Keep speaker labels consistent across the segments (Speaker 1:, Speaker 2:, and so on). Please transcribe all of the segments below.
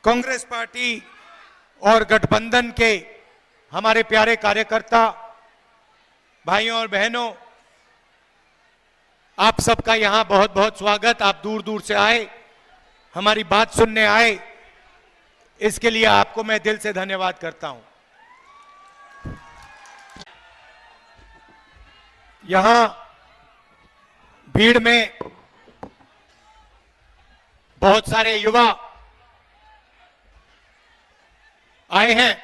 Speaker 1: Congress party और गठबंधन के हमारे प्यारे कार्यकर्ता भाइयों और बहनों, आप सबका यहां बहुत बहुत स्वागत। आप दूर दूर से आए, हमारी बात सुनने आए, इसके लिए आपको मैं दिल से धन्यवाद करता हूं। यहां भीड़ में बहुत सारे युवा आए हैं।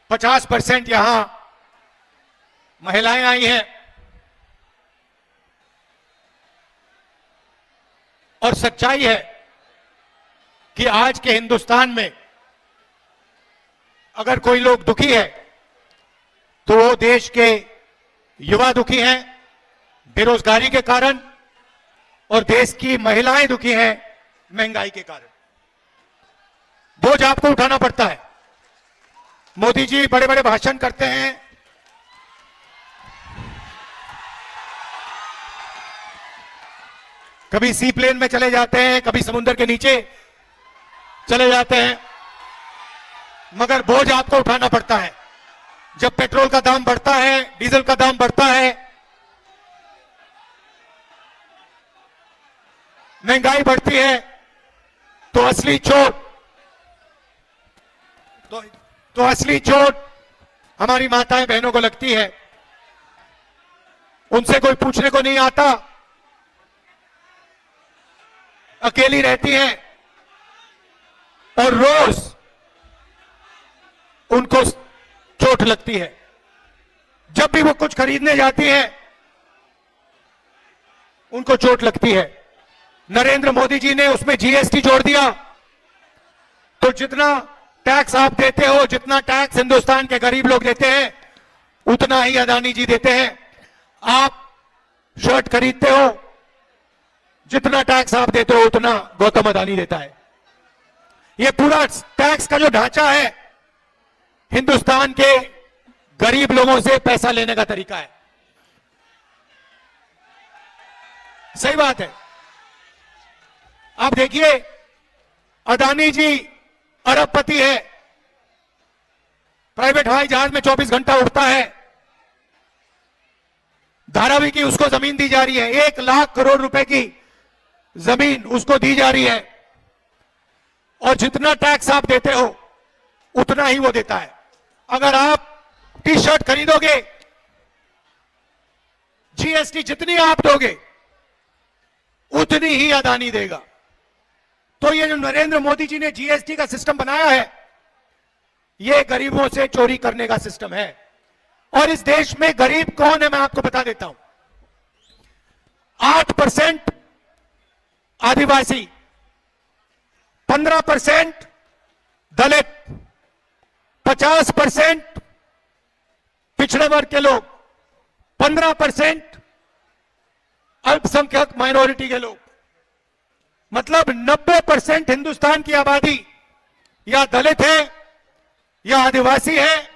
Speaker 1: 50% यहां महिलाएं आई हैं और सच्चाई है कि आज के हिंदुस्तान में अगर कोई लोग दुखी है तो वो देश के युवा दुखी हैं बेरोजगारी के कारण, और देश की महिलाएं दुखी हैं महंगाई के कारण। बोझ आपको उठाना पड़ता है। मोदी जी बड़े बड़े भाषण करते हैं, कभी सी प्लेन में चले जाते हैं, कभी समुद्र के नीचे चले जाते हैं, मगर बोझ आपको उठाना पड़ता है। जब पेट्रोल का दाम बढ़ता है, डीजल का दाम बढ़ता है, महंगाई बढ़ती है, तो असली चोट असली चोट हमारी माताएं बहनों को लगती है। उनसे कोई पूछने को नहीं आता, अकेली रहती हैं और रोज उनको चोट लगती है। जब भी वो कुछ खरीदने जाती हैं उनको चोट लगती है। नरेंद्र मोदी जी ने उसमें जीएसटी जोड़ दिया, तो जितना टैक्स आप देते हो, जितना टैक्स हिंदुस्तान के गरीब लोग देते हैं, उतना ही अदानी जी देते हैं। आप शर्ट खरीदते हो, जितना टैक्स आप देते हो उतना गौतम अदानी देता है। ये पूरा टैक्स का जो ढांचा है, हिंदुस्तान के गरीब लोगों से पैसा लेने का तरीका है। सही बात है। आप देखिए, अदानी जी अरबपति है, प्राइवेट हवाई जहाज में 24 घंटा उड़ता है, धारावी की उसको जमीन दी जा रही है, 1 लाख करोड़ रुपए की जमीन उसको दी जा रही है, और जितना टैक्स आप देते हो उतना ही वो देता है। अगर आप टी शर्ट खरीदोगे, जीएसटी जितनी आप दोगे उतनी ही अदानी देगा। तो ये जो नरेंद्र मोदी जी ने जीएसटी का सिस्टम बनाया है, ये गरीबों से चोरी करने का सिस्टम है। और इस देश में गरीब कौन है मैं आपको बता देता हूं। 8% आदिवासी, 15% दलित, 50% पिछड़े वर्ग के लोग, 15% अल्पसंख्यक माइनॉरिटी के लोग। मतलब 90% हिंदुस्तान की आबादी या दलित है, या आदिवासी है,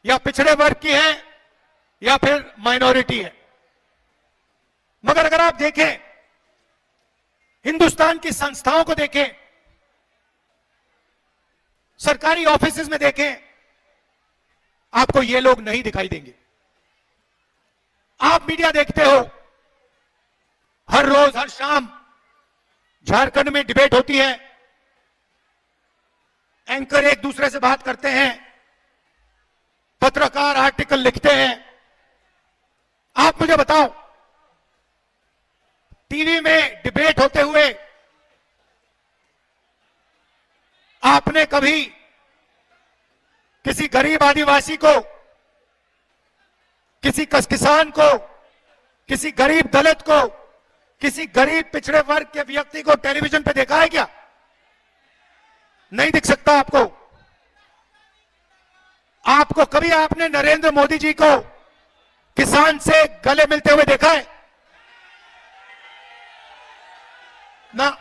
Speaker 1: या पिछड़े वर्ग की है, या फिर माइनॉरिटी है। मगर अगर आप देखें, हिंदुस्तान की संस्थाओं को देखें, सरकारी ऑफिसेज में देखें, आपको ये लोग नहीं दिखाई देंगे। आप मीडिया देखते हो, हर रोज हर शाम झारखंड में डिबेट होती है, एंकर एक दूसरे से बात करते हैं, पत्रकार आर्टिकल लिखते हैं। आप मुझे बताओ, टीवी में डिबेट होते हुए आपने कभी किसी गरीब आदिवासी को, किसी किसान को, किसी गरीब दलित को, किसी गरीब पिछड़े वर्ग के व्यक्ति को टेलीविजन पे देखा है क्या? नहीं दिख सकता आपको। आपको कभी आपने नरेंद्र मोदी जी को किसान से गले मिलते हुए देखा है? ना।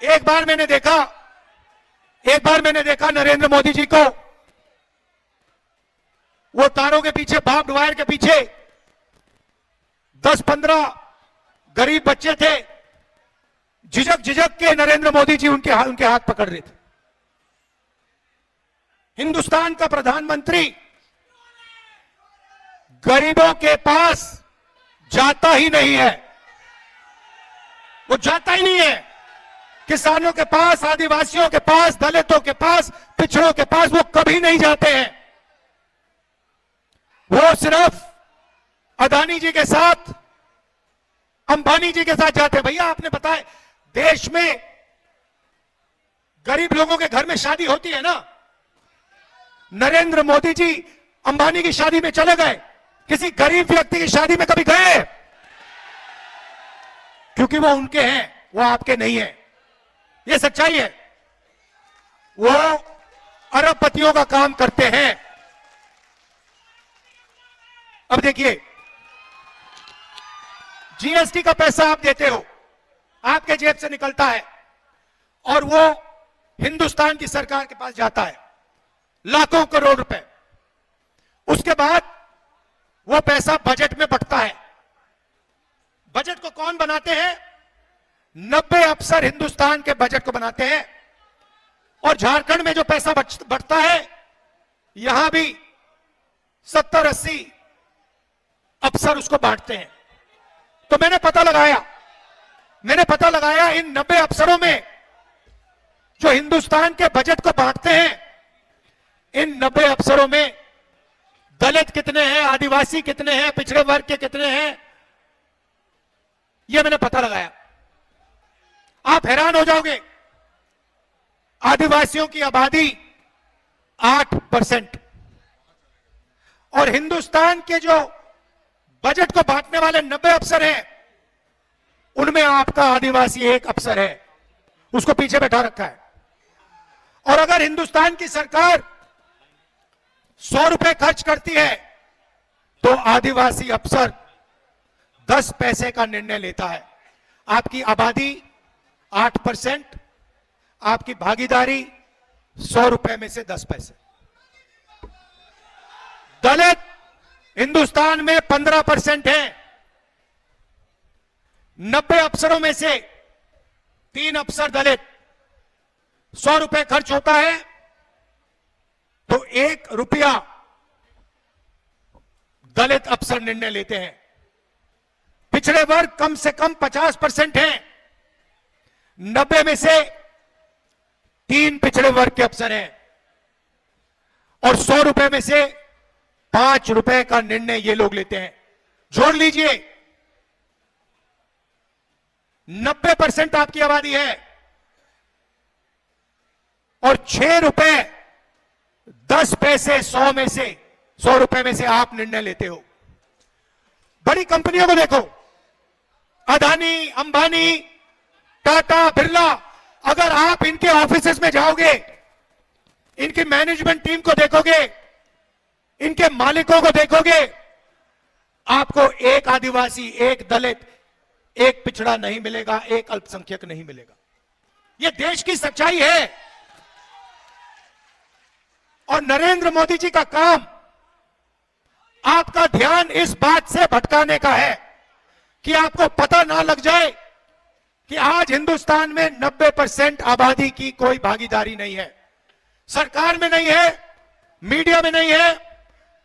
Speaker 1: एक बार मैंने देखा नरेंद्र मोदी जी को, वो तारों के पीछे, बार्ब्ड वायर के पीछे 10-15 गरीब बच्चे थे, झिझक झिझक के नरेंद्र मोदी जी उनके हाथ पकड़ रहे थे। हिंदुस्तान का प्रधानमंत्री गरीबों के पास जाता ही नहीं है, वो जाता ही नहीं है। किसानों के पास, आदिवासियों के पास, दलितों के पास, पिछड़ों के पास वो कभी नहीं जाते हैं। वो सिर्फ अदानी जी के साथ, अंबानी जी के साथ जाते हैं। भैया आपने बताया, देश में गरीब लोगों के घर में शादी होती है ना, नरेंद्र मोदी जी अंबानी की शादी में चले गए, किसी गरीब व्यक्ति की शादी में कभी गए? क्योंकि वो उनके हैं, वो आपके नहीं है। ये सच्चाई है। वो अरबपतियों का काम करते हैं। अब देखिए, जीएसटी का पैसा आप देते हो, आपके जेब से निकलता है और वो हिंदुस्तान की सरकार के पास जाता है, लाखों करोड़ रुपए। उसके बाद वो पैसा बजट में बंटता है। बजट को कौन बनाते हैं? 90 अफसर हिंदुस्तान के बजट को बनाते हैं। और झारखंड में जो पैसा बंटता है, यहां भी 70-80 अफसर उसको बांटते हैं। तो मैंने पता लगाया इन 90 अफसरों में जो हिंदुस्तान के बजट को बांटते हैं, इन 90 अफसरों में दलित कितने हैं, आदिवासी कितने हैं, पिछड़े वर्ग के कितने हैं, यह मैंने पता लगाया। आप हैरान हो जाओगे, आदिवासियों की आबादी 8% और हिंदुस्तान के जो बजट को बांटने वाले 90 अफसर हैं, उनमें आपका आदिवासी एक अफसर है, उसको पीछे बैठा रखा है। और अगर हिंदुस्तान की सरकार 100 रुपए खर्च करती है तो आदिवासी अफसर 10 पैसे का निर्णय लेता है। आपकी आबादी 8%, आपकी भागीदारी 100 रुपए में से 10 पैसे। दलित हिंदुस्तान में 15% है। 90 अफसरों में से 3 अफसर दलित। 100 रुपए खर्च होता है तो 1 रुपया दलित अफसर निर्णय लेते हैं। पिछड़े वर्ग कम से कम 50% हैं। 90 में से 3 पिछड़े वर्ग के अफसर हैं और 100 रुपए में से 5 रुपए का निर्णय ये लोग लेते हैं। जोड़ लीजिए, 90% आपकी आबादी है और 6 रुपए 10 पैसे 100 में से, 100 रुपए में से आप निर्णय लेते हो। बड़ी कंपनियों को देखो, अदानी, अंबानी, टाटा, बिरला, अगर आप इनके ऑफिसेज में जाओगे, इनकी मैनेजमेंट टीम को देखोगे, इनके मालिकों को देखोगे, आपको एक आदिवासी, एक दलित, एक पिछड़ा नहीं मिलेगा, एक अल्पसंख्यक नहीं मिलेगा। यह देश की सच्चाई है। और नरेंद्र मोदी जी का काम आपका ध्यान इस बात से भटकाने का है कि आपको पता ना लग जाए कि आज हिंदुस्तान में 90% आबादी की कोई भागीदारी नहीं है। सरकार में नहीं है, मीडिया में नहीं है,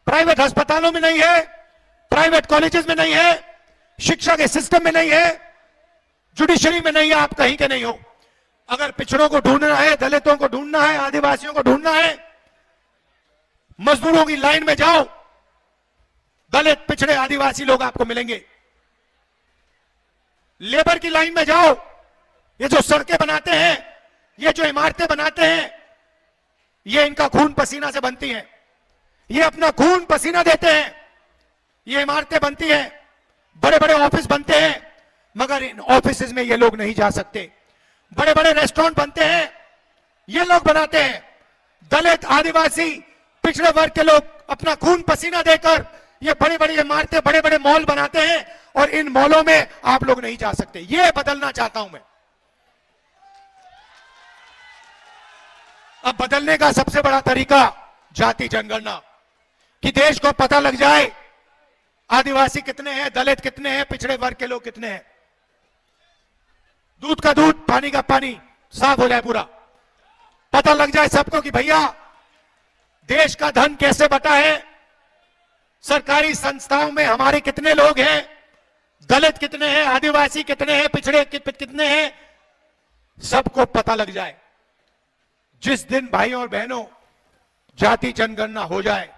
Speaker 1: प्राइवेट अस्पतालों में नहीं है, प्राइवेट कॉलेजेस में नहीं है, शिक्षा के सिस्टम में नहीं है, जुडिशरी में नहीं है, आप कहीं के नहीं हो। अगर पिछड़ों को ढूंढना है, दलितों को ढूंढना है, आदिवासियों को ढूंढना है, मजदूरों की लाइन में जाओ, दलित, पिछड़े, आदिवासी लोग आपको मिलेंगे। लेबर की लाइन में जाओ, ये जो सड़कें बनाते हैं, ये जो इमारतें बनाते हैं, ये इनका खून पसीना से बनती हैं। ये अपना खून पसीना देते हैं, ये इमारतें बनती हैं, बड़े बड़े ऑफिस बनते हैं, मगर इन ऑफिसेज में ये लोग नहीं जा सकते। बड़े बड़े रेस्टोरेंट बनते हैं, ये लोग बनाते हैं। दलित, आदिवासी, पिछड़े वर्ग के लोग अपना खून पसीना देकर ये बड़ी बड़ी इमारतें, बड़े बड़े मॉल बनाते हैं और इन मॉलों में आप लोग नहीं जा सकते। ये बदलना चाहता हूं मैं। अब बदलने का सबसे बड़ा तरीका जाति जनगणना, कि देश को पता लग जाए आदिवासी कितने हैं, दलित कितने हैं, पिछड़े वर्ग के लोग कितने हैं। दूध का दूध, पानी का पानी साफ हो जाए पूरा, पता लग जाए सबको कि भैया देश का धन कैसे बटा है, सरकारी संस्थाओं में हमारे कितने लोग हैं, दलित कितने हैं, आदिवासी कितने हैं, पिछड़े कितने हैं, सबको पता लग जाए। जिस दिन भाइयों और बहनों जाति जनगणना हो जाए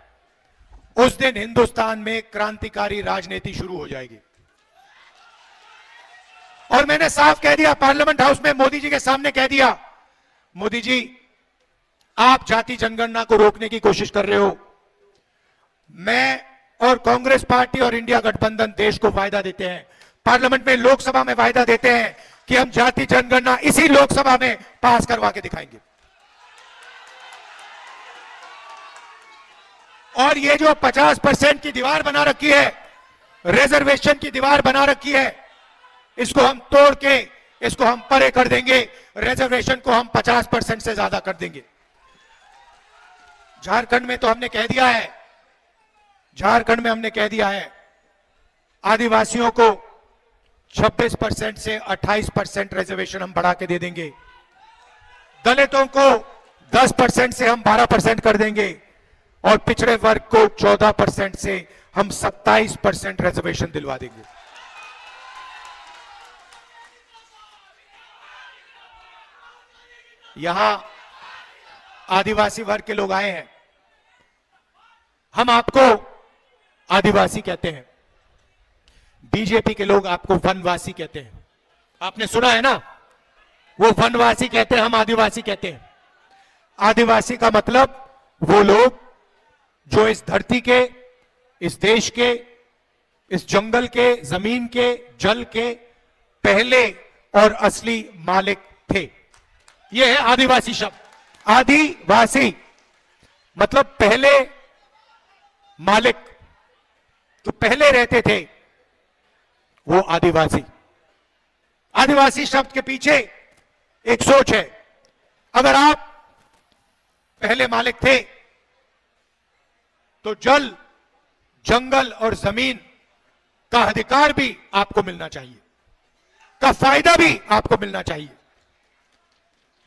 Speaker 1: उस दिन हिंदुस्तान में क्रांतिकारी राजनीति शुरू हो जाएगी। और मैंने साफ कह दिया पार्लियामेंट हाउस में, मोदी जी के सामने कह दिया, मोदी जी आप जाति जनगणना को रोकने की कोशिश कर रहे हो, मैं और कांग्रेस पार्टी और इंडिया गठबंधन देश को वायदा देते हैं, पार्लियामेंट में लोकसभा में वायदा देते हैं कि हम जाति जनगणना इसी लोकसभा में पास करवा के दिखाएंगे। और ये जो 50% की दीवार बना रखी है, रिजर्वेशन की दीवार बना रखी है, इसको हम तोड़ के इसको हम परे कर देंगे, रिजर्वेशन को हम 50% से ज्यादा कर देंगे। झारखंड में तो हमने कह दिया है, झारखंड में हमने कह दिया है आदिवासियों को 26% से 28% रिजर्वेशन हम बढ़ा के दे देंगे, दलितों को 10% से हम 12% कर देंगे और पिछड़े वर्ग को 14% से हम 27% रिजर्वेशन दिलवा देंगे। यहां आदिवासी वर्ग के लोग आए हैं, हम आपको आदिवासी कहते हैं, बीजेपी के लोग आपको वनवासी कहते हैं। आपने सुना है ना, वो वनवासी कहते हैं, हम आदिवासी कहते हैं। आदिवासी का मतलब वो लोग जो इस धरती के, इस देश के, इस जंगल के, जमीन के, जल के पहले और असली मालिक थे। यह है आदिवासी शब्द। आदिवासी मतलब पहले मालिक, तो पहले रहते थे वो आदिवासी। आदिवासी शब्द के पीछे एक सोच है, अगर आप पहले मालिक थे तो जल, जंगल और जमीन का अधिकार भी आपको मिलना चाहिए, का फायदा भी आपको मिलना चाहिए।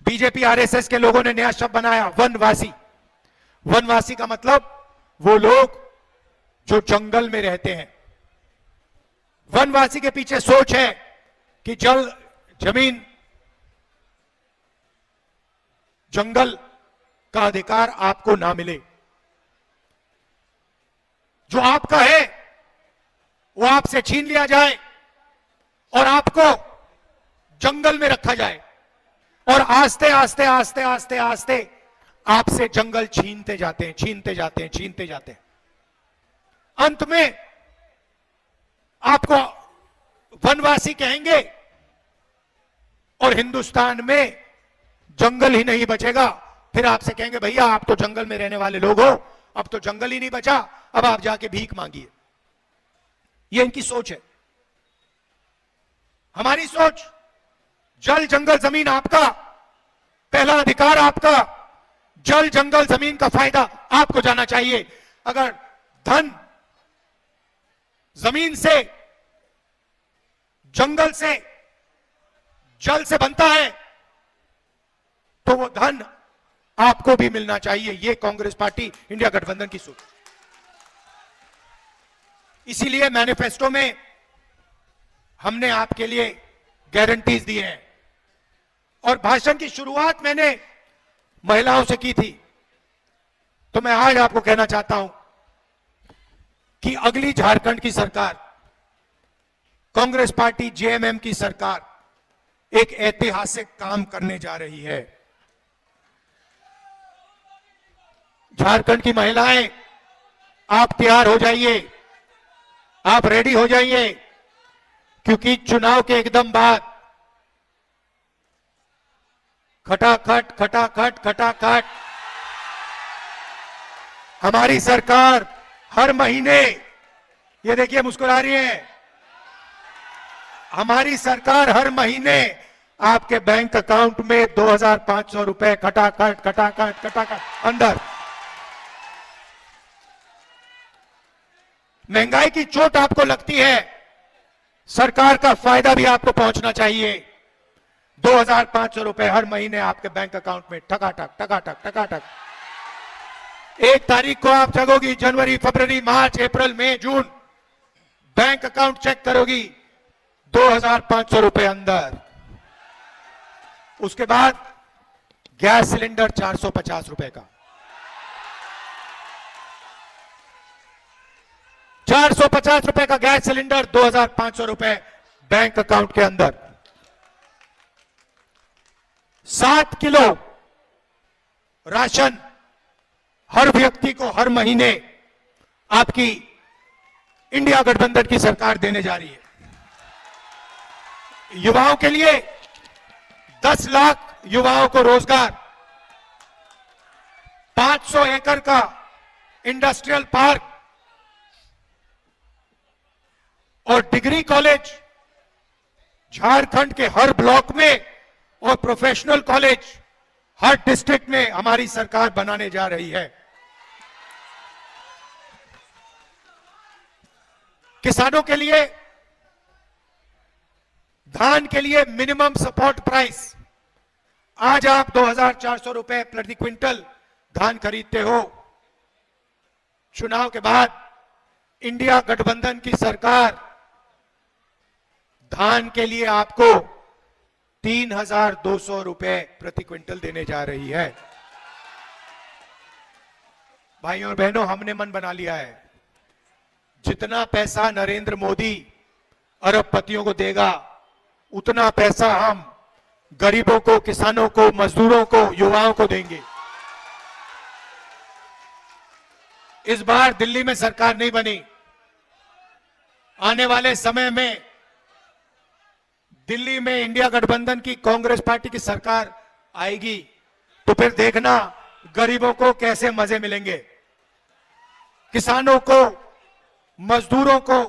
Speaker 1: बीजेपी आरएसएस के लोगों ने नया शब्द बनाया, वनवासी। वनवासी का मतलब वो लोग जो जंगल में रहते हैं। वनवासी के पीछे सोच है कि जल, जमीन, जंगल का अधिकार आपको ना मिले, जो आपका है वो आपसे छीन लिया जाए और आपको जंगल में रखा जाए और आस्ते आस्ते आस्ते आस्ते आस्ते आपसे जंगल छीनते जाते हैं, छीनते जाते हैं, छीनते जाते हैं। अंत में आपको वनवासी कहेंगे और हिंदुस्तान में जंगल ही नहीं बचेगा। फिर आपसे कहेंगे भैया आप तो जंगल में रहने वाले लोग हो, अब तो जंगल ही नहीं बचा, अब आप जाके भीख मांगिए। ये इनकी सोच है। हमारी सोच, जल, जंगल, जमीन आपका, पहला अधिकार आपका, जल, जंगल, जमीन का फायदा आपको जाना चाहिए। अगर धन जमीन से, जंगल से, जल से बनता है तो वो धन आपको भी मिलना चाहिए। ये कांग्रेस पार्टी, इंडिया गठबंधन की सोच। इसीलिए मैनिफेस्टो में हमने आपके लिए गारंटीज दी हैं। और भाषण की शुरुआत मैंने महिलाओं से की थी, तो मैं आज आपको कहना चाहता हूं कि अगली झारखंड की सरकार, कांग्रेस पार्टी जेएमएम की सरकार एक ऐतिहासिक काम करने जा रही है। झारखंड की महिलाएं, आप तैयार हो जाइए, आप रेडी हो जाइए, क्योंकि चुनाव के एकदम बाद खटाखट खटाखट खटाखट हमारी सरकार हर महीने, ये देखिए मुस्कुरा रही है, हमारी सरकार हर महीने आपके बैंक अकाउंट में 2500 रुपए खटाखट खटाखट खटाखट अंदर। महंगाई की चोट आपको लगती है, सरकार का फायदा भी आपको पहुंचना चाहिए। 2,500 रुपए हर महीने आपके बैंक अकाउंट में ठकाठक ठकाठक ठकाठक। 1 तारीख को आप जगोगी, जनवरी, फरवरी, मार्च, अप्रैल, मई, जून, बैंक अकाउंट चेक करोगी 2,500 रुपए अंदर। उसके बाद गैस सिलेंडर 450 रुपए का, 450 रुपए का गैस सिलेंडर, 2,500 रुपए बैंक अकाउंट के अंदर। 7 किलो राशन हर व्यक्ति को हर महीने आपकी इंडिया गठबंधन की सरकार देने जा रही है। युवाओं के लिए 10 लाख युवाओं को रोजगार, 500 एकड़ का इंडस्ट्रियल पार्क और डिग्री कॉलेज झारखंड के हर ब्लॉक में और प्रोफेशनल कॉलेज हर डिस्ट्रिक्ट में हमारी सरकार बनाने जा रही है। किसानों के लिए धान के लिए मिनिमम सपोर्ट प्राइस, आज आप 2,400 रुपए प्रति क्विंटल धान खरीदते हो। चुनाव के बाद इंडिया गठबंधन की सरकार धान के लिए आपको 3,200 रुपए प्रति क्विंटल देने जा रही है। भाइयों और बहनों, हमने मन बना लिया है, जितना पैसा नरेंद्र मोदी अरबपतियों को देगा, उतना पैसा हम गरीबों को, किसानों को, मजदूरों को, युवाओं को देंगे। इस बार दिल्ली में सरकार नहीं बनी, आने वाले समय में दिल्ली में इंडिया गठबंधन की कांग्रेस पार्टी की सरकार आएगी, तो फिर देखना गरीबों को कैसे मजे मिलेंगे, किसानों को, मजदूरों को,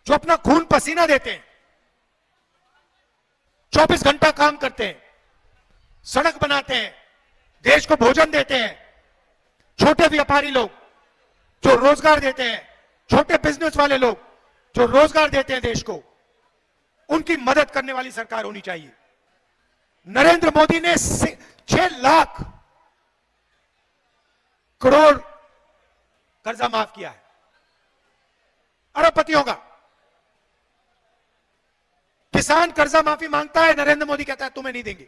Speaker 1: जो अपना खून पसीना देते हैं, 24 घंटा काम करते हैं, सड़क बनाते हैं, देश को भोजन देते हैं, छोटे व्यापारी लोग जो रोजगार देते हैं, छोटे बिजनेस वाले लोग जो रोजगार देते हैं देश को, उनकी मदद करने वाली सरकार होनी चाहिए। नरेंद्र मोदी ने 6 लाख करोड़ कर्जा माफ किया है अरबपतियों का। किसान कर्जा माफी मांगता है, नरेंद्र मोदी कहता है तुम्हें नहीं देंगे।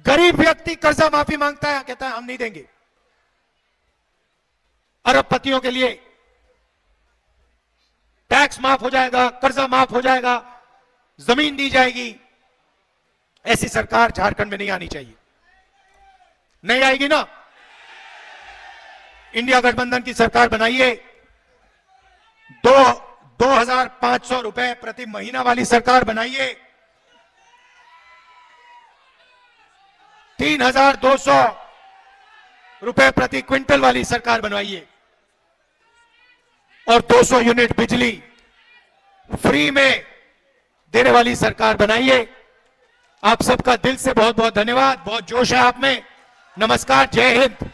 Speaker 1: गरीब व्यक्ति कर्जा माफी मांगता है, कहता है हम नहीं देंगे। अरबपतियों के लिए टैक्स माफ हो जाएगा, कर्जा माफ हो जाएगा, जमीन दी जाएगी। ऐसी सरकार झारखंड में नहीं आनी चाहिए। नहीं आएगी ना? इंडिया गठबंधन की सरकार बनाइए। 2,500 रुपए प्रति महीना वाली सरकार बनाइए। 3,200 रुपए प्रति क्विंटल वाली सरकार बनवाइए और 200 यूनिट बिजली फ्री में देने वाली सरकार बनाइए। आप सबका दिल से बहुत बहुत धन्यवाद। बहुत जोश है आप में। नमस्कार, जय हिंद।